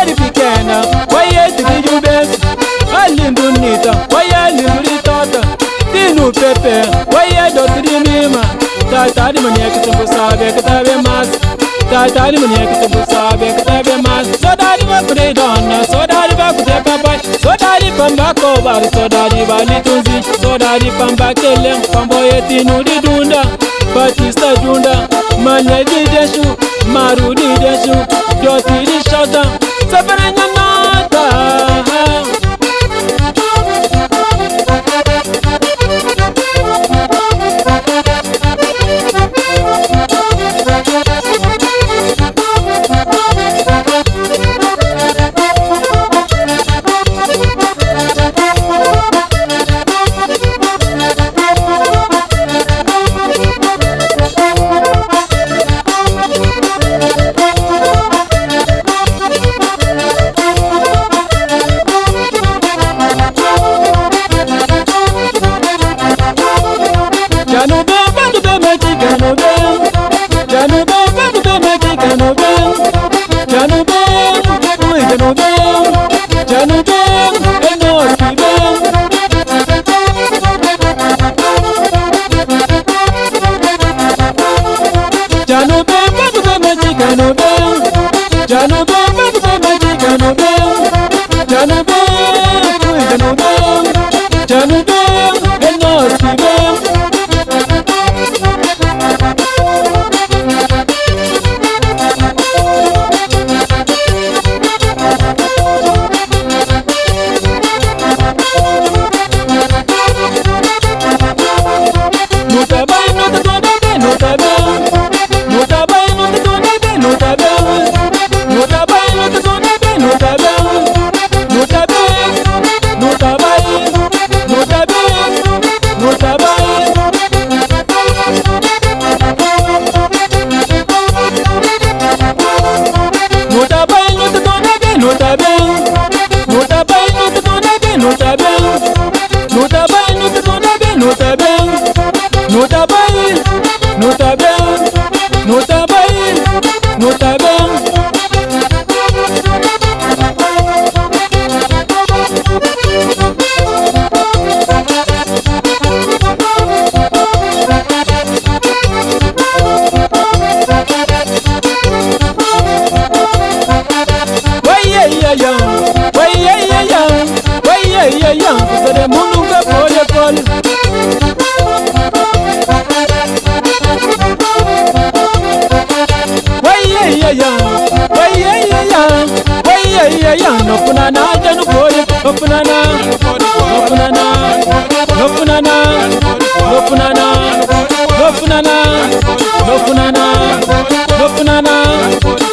Série pequena, oiê, de beijo. Lindo, bonita, oiê, lindo, tota. Dino, pepe, oiê, doce de mima. Tá de mania que tu sabe que tá bem mais. Tá de mania que tu sabe que tá bem mais. Saudade vai por dona, saudade vai por papai. Saudade pamba cobar, saudade vai litunzi. Saudade pamba kele, pamboyetino de dunda. Batista dunda, manhã de deixo, maru de deixo. Joti di shota, sabaranya nata.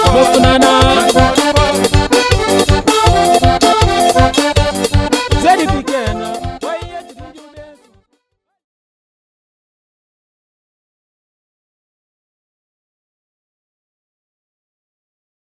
No funana